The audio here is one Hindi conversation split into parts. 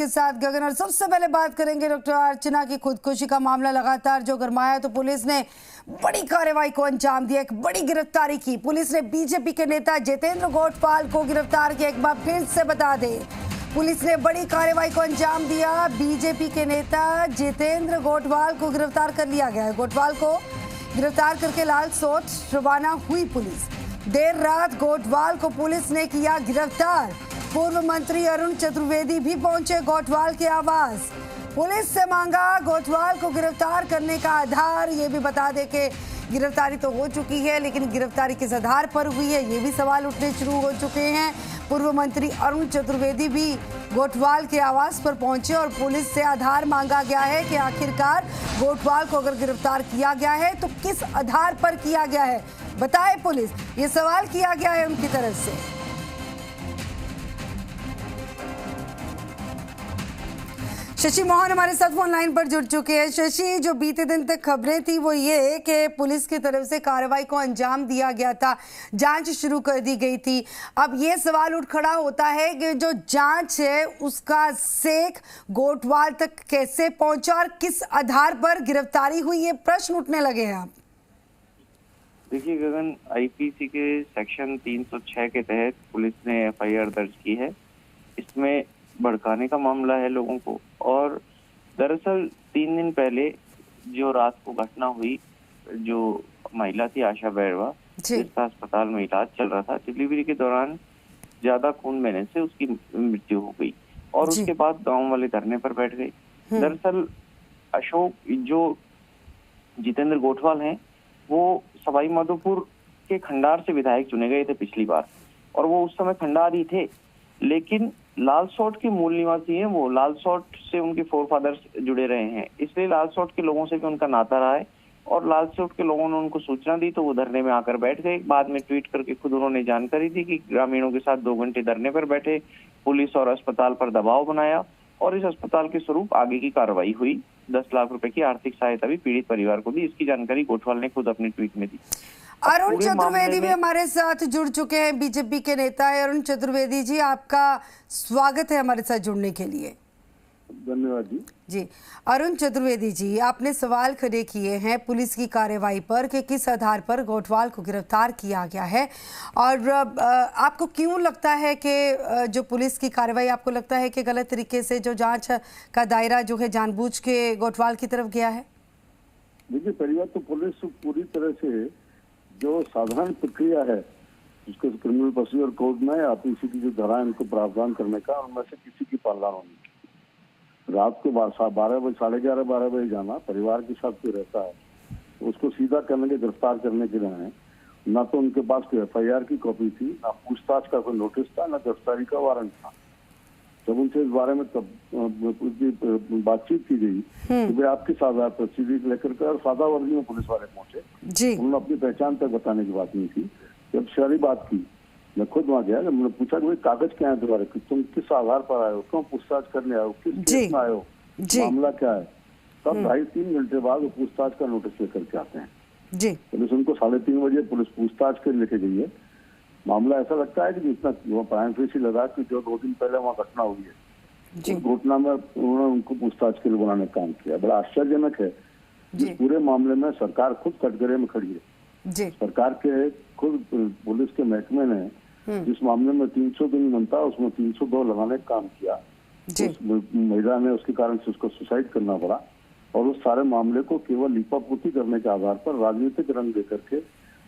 के साथ गगन। और सबसे पहले बात करेंगे डॉक्टर अर्चना की खुदकुशी का मामला लगातार जो गरमाया, तो पुलिस ने बड़ी कार्रवाई को अंजाम दिया, एक बड़ी गिरफ्तारी की। पुलिस ने बीजेपी के नेता जितेंद्र गोठवाल को गिरफ्तार किया। एक बार फिर से बता दें, पुलिस ने बड़ी कार्रवाई को अंजाम दिया। बीजेपी के नेता जितेंद्र गोठवाल को गिरफ्तार कर लिया गया है। गोठवाल को गिरफ्तार करके लालसोट रवाना हुई पुलिस। देर रात गोठवाल को पुलिस ने किया गिरफ्तार। पूर्व मंत्री अरुण चतुर्वेदी भी पहुंचे गोठवाल के आवास। पुलिस से मांगा गोठवाल को गिरफ्तार करने का आधार। ये भी बता दें कि गिरफ्तारी तो हो चुकी है, लेकिन गिरफ्तारी किस आधार पर हुई है, ये भी सवाल उठने शुरू हो चुके हैं। पूर्व मंत्री अरुण चतुर्वेदी भी गोठवाल के आवास पर पहुंचे और पुलिस से आधार मांगा गया है कि आखिरकार गोठवाल को अगर गिरफ्तार किया गया है तो किस आधार पर किया गया है, बताए पुलिस। ये सवाल किया गया है उनकी तरफ से। शशि मोहन हमारे साथ फोन लाइन पर जुड़ चुके हैं। शशि, जो बीते दिन तक खबरें थी वो ये कि पुलिस की तरफ से कार्रवाई को अंजाम दिया गया था, जांच शुरू कर दी गई थी। अब ये सवाल उठ खड़ा होता है कि जो जांच है उसका सेक गोठवाल तक कैसे पहुंचा और किस आधार पर गिरफ्तारी हुई, ये प्रश्न उठने लगे हैं। आप देखिए गगन, आईपीसी के सेक्शन 306 के तहत पुलिस ने एफआईआर दर्ज की है। इसमें भड़काने का मामला है लोगों को। और दरअसल 3 दिन पहले जो रात को घटना हुई, जो महिला थी आशा बैरवा, जिसका अस्पताल में इलाज चल रहा था, डिलीवरी के दौरान ज्यादा खून बहने से उसकी मृत्यु हो गई और उसके बाद गांव वाले धरने पर बैठ गए। दरअसल अशोक, जो जितेंद्र गोठवाल हैं, वो सवाई माधोपुर के खंडार से विधायक चुने गए थे पिछली बार, और वो उस समय खंडार ही थे, लेकिन लालसोट के मूल निवासी हैं। वो लालसोट से उनके फोरफादर्स जुड़े रहे हैं, इसलिए लालसोट के लोगों से भी उनका नाता रहा है। और लालसोट के लोगों ने उनको सूचना दी तो वो धरने में आकर बैठ गए। बाद में ट्वीट करके खुद उन्होंने जानकारी दी कि ग्रामीणों के साथ 2 घंटे धरने पर बैठे, पुलिस और अस्पताल पर दबाव बनाया और इस अस्पताल के स्वरूप आगे की कार्रवाई हुई। 10 लाख रुपए की आर्थिक सहायता भी पीड़ित परिवार को दी। इसकी जानकारी गोठवाल ने खुद अपने ट्वीट में दी। अरुण चतुर्वेदी भी हमारे साथ जुड़ चुके हैं, बीजेपी के नेता है। अरुण चतुर्वेदी जी, आपका स्वागत है हमारे साथ जुड़ने के लिए। धन्यवाद जी। अरुण चतुर्वेदी जी, आपने सवाल खड़े किए हैं पुलिस की कार्रवाई पर कि किस आधार पर गोठवाल को गिरफ्तार किया गया है, और आपको क्यों लगता है कि जो पुलिस की कार्रवाई, आपको लगता है कि गलत तरीके से जो जांच का दायरा जो है जानबूझ के गोठवाल की तरफ गया है? देखिए, पहली बात तो पुलिस पूरी तरह से जो साधारण प्रक्रिया है उसके क्रिमिनल प्रोसीजर कोड में आईपीसी की जो धारा है उनको प्रावधान करने का, उनमें से किसी की पालना होनी चाहिए। रात को 12 बजे, 11:30, 12 बजे जाना, परिवार के साथ कोई रहता है उसको सीधा करने के, गिरफ्तार करने के लिए है। ना तो उनके पास कोई एफआईआर की कॉपी थी, ना पूछताछ का कोई नोटिस था, ना गिरफ्तारी का वारंट था। जब उनसे इस बारे में तब बातचीत की गई तो वे आपकी सादा तस्वीर लेकर के और सादा वर्दी में पुलिस वाले पहुंचे। उन्होंने अपनी पहचान तक बताने की बात नहीं की। जब सारी बात की, मैं खुद वहां गया, जब मैंने पूछा कि भाई कागज क्या है तुम्हारे, तुम किस आधार पर आए हो, क्यों पूछताछ करने आए हो, किस केस में आए हो, मामला क्या है, तब 2.5-3 घंटे बाद वो पूछताछ का नोटिस लेकर के आते हैं। पुलिस उनको 3:30 बजे पुलिस पूछताछ के लेके गई है। मामला ऐसा लगता है कि जितना प्राइम फेसी लगा कि जो 2 दिन पहले वहाँ घटना हुई है, उस घटना में उन्होंने उनको पूछताछ के लिए बनाने का काम किया। बड़ा आश्चर्यजनक है कि पूरे मामले में सरकार खुद कटघरे में खड़ी है। सरकार के खुद पुलिस के महकमे ने जिस मामले में 300 दिन बनता उसमें 302 लगाने का काम किया। उस महिला ने उसके कारण से उसको सुसाइड करना पड़ा, और उस सारे मामले को केवल लीपापोती करने के आधार पर राजनीतिक रंग देकर के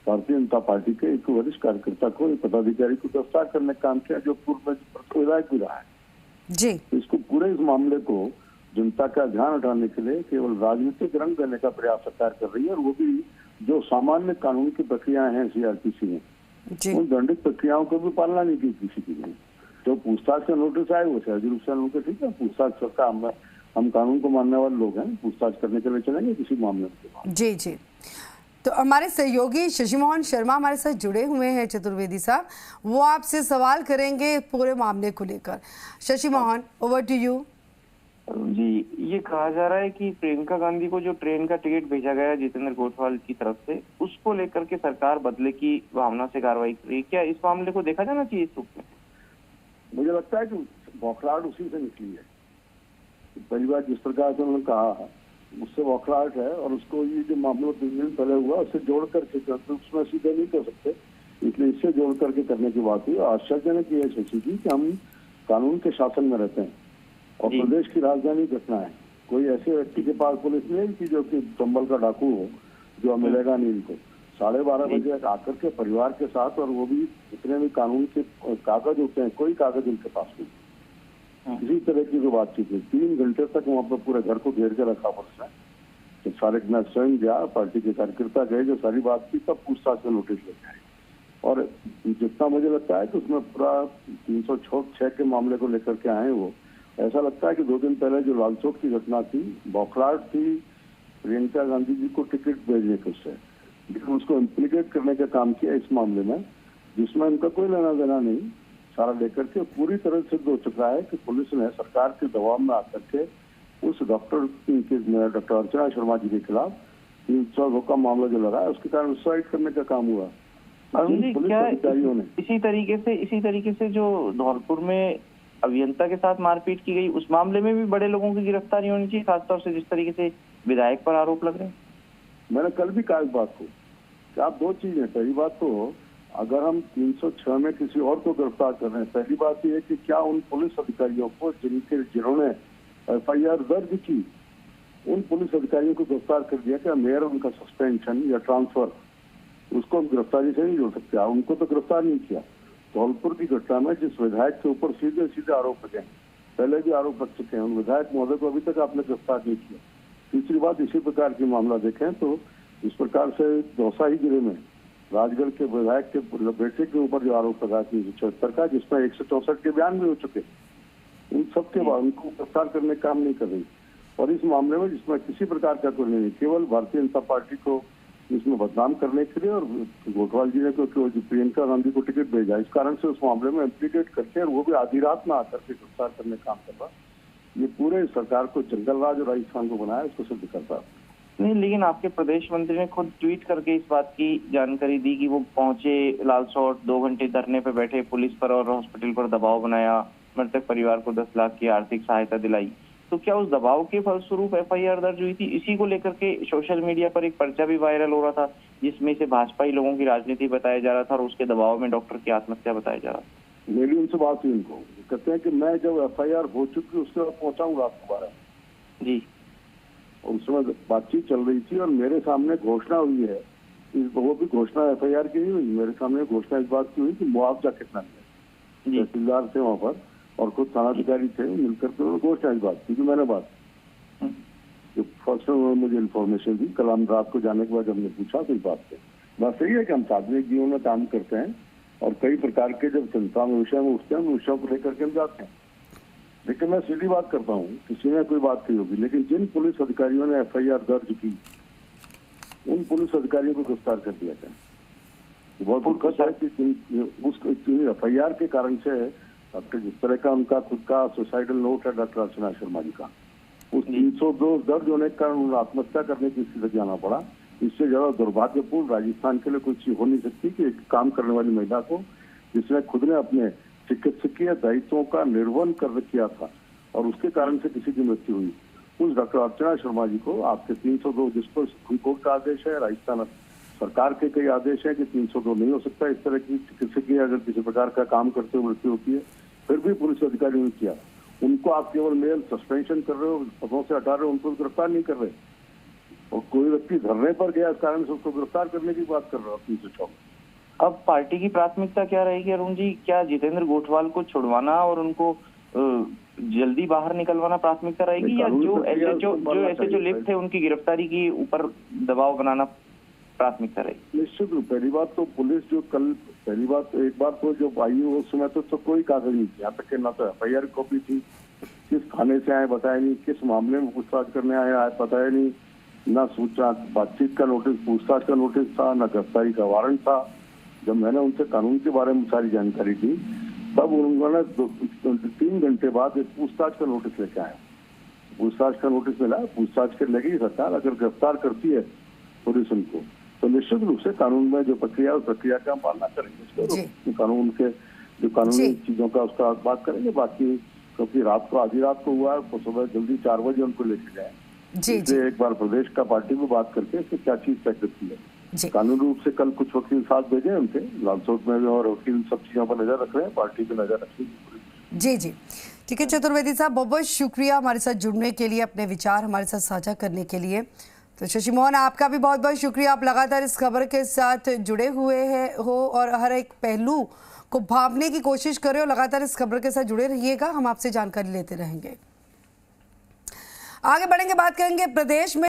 भारतीय जनता पार्टी के एक वरिष्ठ कार्यकर्ता को, एक पदाधिकारी को गिरफ्तार करने का काम किया, जो पूर्व में विधायक भी रहा है। इसको पूरे इस मामले को जनता का ध्यान हटाने के लिए केवल राजनीतिक रंग देने का प्रयास सरकार कर रही है, और वो भी जो सामान्य कानून की प्रक्रियाएं हैं सीआरपीसी में, उन दंडित प्रक्रियाओं को भी पालना नहीं की किसी की नहीं। जो पूछताछ का नोटिस आए वो सहज रूप से उनके, ठीक है, पूछताछ सरकार, हम कानून को मानने वाले लोग हैं, पूछताछ करने के लिए चलेंगे किसी मामले में। जी। तो हमारे सहयोगी शशि मोहन शर्मा हमारे साथ जुड़े हुए हैं, चतुर्वेदी साहब, वो आपसे सवाल करेंगे पूरे मामले को लेकर। Shashi Mohan, over to you. जी, ये कहा जा रहा है कि प्रियंका गांधी को जो ट्रेन का टिकट भेजा गया जितेंद्र गोठवाल की तरफ से, उसको लेकर के सरकार बदले की भावना से कार्रवाई कर रही है। क्या इस मामले को देखा जाना चाहिए इस रूप में? मुझे लगता है कि बौखलाहट उसी से निकली है। पहली बार जिस प्रकार से उन्होंने कहा उससे बौखलाहट है, और उसको ये जो मामला 3 दिन पहले हुआ उससे जोड़ करके तो उसमें सीधे नहीं कर सकते, इसलिए इससे जोड़ करके करने की बात हुई। आश्चर्यजनक ये शशि जी कि हम कानून के शासन में रहते हैं और प्रदेश की राजधानी घटना है। कोई ऐसे व्यक्ति के पास पुलिस नहीं कि जो कि चंबल का डाकू हो, जो मिलेगा नहीं इनको 12:30 बजे आकर के परिवार के साथ, और वो भी जितने भी कानून के कागज होते हैं कोई कागज उनके पास नहीं, किसी तरह की जो बातचीत हुई। 3 घंटे तक वहाँ पर पूरे घर को घेर के रखा पुलिस ने। तो सारे मैं स्वयं गया, पार्टी के कार्यकर्ता गए, जो सारी बात की तब पूछताछ का नोटिस लेके आए। और जितना मुझे लगता है कि उसमें पूरा 306 के मामले को लेकर के आए वो, ऐसा लगता है कि 2 दिन पहले जो लालचौक की घटना थी, बौखलाहट थी प्रियंका गांधी जी को टिकट भेजने के उससे, लेकिन उसको इम्प्लीकेट करने का काम किया इस मामले में, जिसमें उनका कोई लेना देना नहीं, सारा लेकर के पूरी तरह सिद्ध हो चुका है कि पुलिस ने सरकार के दबाव में आकर के उस डॉक्टर अर्चना शर्मा जी के खिलाफ 302 का मामला जो लगा है उसके कारण सुसाइड करने का काम हुआ। पुलिस अधिकारियों ने इसी तरीके से जो धौलपुर में अभियंता के साथ मारपीट की गई, उस मामले में भी बड़े लोगों की गिरफ्तारी होनी चाहिए, खासतौर से जिस तरीके से विधायक पर आरोप लग रहे हैं। मैंने कल भी कहा इस बात को कि आप 2 चीजें, पहली बात तो अगर हम 306 में किसी और को गिरफ्तार कर रहे हैं, पहली बात यह है कि क्या उन पुलिस अधिकारियों को जिन्होंने FIR दर्ज की, उन पुलिस अधिकारियों को गिरफ्तार कर दिया, क्या मेयर उनका सस्पेंशन या ट्रांसफर उसको हम गिरफ्तारी से नहीं जोड़ सकते? उनको तो गिरफ्तार नहीं किया। धौलपुर की घटना में जिस विधायक के ऊपर सीधे सीधे आरोप लगे, पहले भी आरोप लग चुके हैं, उन विधायक महोदय को अभी तक आपने गिरफ्तार नहीं किया। तीसरी बात, इसी प्रकार की मामला देखें तो इस प्रकार से दौसा ही जिले में राजगढ़ के विधायक के बेटे के ऊपर जो आरोप लगा 376 का, जिसमें 164 के बयान भी हो चुके, उन सब के बाद उनको गिरफ्तार करने का काम नहीं कर रही। और इस मामले में जिसमें किसी प्रकार का कोई नहीं, केवल भारतीय जनता पार्टी को इसमें बदनाम करने के लिए, और गोठवाल जी ने तो प्रियंका गांधी को टिकट भेजा, इस कारण से उस मामले में इम्प्लीकेट करके, और वो भी आधी रात में आकर के गिरफ्तार करने का काम कर रहा। ये पूरे सरकार को जंगल राज और राजस्थान को बनाया, इसको सिद्ध करता नहीं। लेकिन आपके प्रदेश मंत्री ने खुद ट्वीट करके इस बात की जानकारी दी कि वो पहुंचे लालसौट, 2 घंटे धरने पर बैठे, पुलिस पर और हॉस्पिटल पर दबाव बनाया, मृतक परिवार को 10 लाख की आर्थिक सहायता दिलाई। तो क्या उस दबाव के फलस्वरूप FIR दर्ज हुई थी? इसी को लेकर के सोशल मीडिया पर एक पर्चा भी वायरल हो रहा था, जिसमें से भाजपाई लोगों की राजनीति बताया जा रहा था और उसके दबाव में डॉक्टर की आत्महत्या बताया जा रहा था। मेरी उनसे बात हुई, उनको कहते हैं कि मैं जब FIR हो चुकी उसके बाद पहुंचा हूँ रात को 12 जी, और उस समय बातचीत चल रही थी और मेरे सामने घोषणा हुई है, वो भी घोषणा FIR की नहीं हुई, मेरे सामने घोषणा इस बात की हुई कि मुआवजा कितना मिले। तहसीलदार थे वहाँ पर और खुद थानाधिकारी थे, मिलकर के उन्होंने घोषणा इस बात की, मैंने बात जो फर्स्ट में उन्होंने मुझे इन्फॉर्मेशन दी, कल हम रात को जाने के बाद हमने पूछा तो इस बात से बात सही है कि हम सार्वजनिक जीवन में काम करते हैं और कई प्रकार के जब चिंता में विषय में उठते हैं उन विषयों को लेकर के हम जाते हैं। लेकिन मैं सीधी बात करता हूँ, किसी ने कोई बात की होगी, लेकिन जिन पुलिस अधिकारियों ने FIR दर्ज की उन पुलिस अधिकारियों को गिरफ्तार कर दिया गया। बहुत दुखद है कि उस FIR के कारण से जिस तरह का उनका खुद का सुसाइडल नोट है डॉक्टर अर्चना शर्मा जी का, उस 302 दर्ज होने के कारण उन्हें आत्महत्या करने की स्थिति जाना पड़ा। इससे ज्यादा दुर्भाग्यपूर्ण राजस्थान के लिए कोई चीज हो नहीं सकती कि एक काम करने वाली महिला को, जिसने खुद ने अपने चिकित्सकीय दायित्वों का निर्वहन कर किया था और उसके कारण से किसी की मृत्यु हुई, उस डॉक्टर अर्चना शर्मा जी को आपके 302, जिस पर सुप्रीम कोर्ट का आदेश है, राजस्थान सरकार के कई आदेश है कि 302 नहीं हो सकता, इस तरह की चिकित्सकीय अगर किसी प्रकार का काम करते हुए मृत्यु होती है, फिर भी पुलिस अधिकारियों ने किया। उनको आप केवल मेल सस्पेंशन कर रहे हो, पदों से हटा रहे हो, उनको गिरफ्तार नहीं कर रहे। और कोई व्यक्ति धरने पर गया इस कारण से उसको गिरफ्तार करने की बात कर रहा है 304। अब पार्टी की प्राथमिकता क्या रहेगी अरुण जी? क्या जितेंद्र गोठवाल को छुड़वाना और उनको जल्दी बाहर निकलवाना प्राथमिकता रहेगी, या जो एसएचओ लिप्त थे उनकी गिरफ्तारी के ऊपर दबाव बनाना प्राथमिकता रहेगी? निश्चित रूप, पहली बात तो पुलिस जो कल, पहली बात एक बात तो जो आई उस समय तो कोई कागज नहीं थी, यहाँ तक कि ना तो FIR कॉपी थी, किस थाने से आए बताया नहीं, किस मामले में पूछताछ करने आए बताया नहीं, ना सूचना बातचीत का नोटिस, पूछताछ का नोटिस था, ना गिरफ्तारी का वारंट था। जब मैंने उनसे कानून के बारे में सारी जानकारी दी तब उन्होंने 3 घंटे बाद एक पूछताछ का नोटिस लेके आए। पूछताछ का नोटिस मिला, पूछताछ कर लगी सरकार अगर गिरफ्तार करती है पुलिस उनको, तो निश्चित रूप से कानून में जो प्रक्रिया उस प्रक्रिया का हम पालना करेंगे, कानून के जो कानूनी चीजों का उसका बात करेंगे। बाकी क्योंकि रात को आधी रात को हुआ है, तो सुबह जल्दी 4 बजे उनको लेके जाए। जी जी इसलिए एक बार प्रदेश का पार्टी को बात करके इससे क्या चीज तय करती है। जी कानूनी रूप से कल कुछ वकील साथ भेजे उनसे लालसोट में भी, और वकील सब चीजों पर नजर रख रहे हैं, पार्टी पे नजर रखेगी। जी जी ठीक है चतुर्वेदी साहब, बहुत बहुत शुक्रिया हमारे साथ जुड़ने के लिए, अपने विचार हमारे साथ साझा करने के लिए। तो शशि मोहन, आपका भी बहुत बहुत शुक्रिया, आप लगातार इस खबर के साथ जुड़े हुए हैं हो और हर एक पहलू को भांपने की कोशिश कर रहे हो। लगातार इस खबर के साथ जुड़े रहिएगा, हम आपसे जानकारी लेते रहेंगे। आगे बढ़ेंगे, बात करेंगे प्रदेश में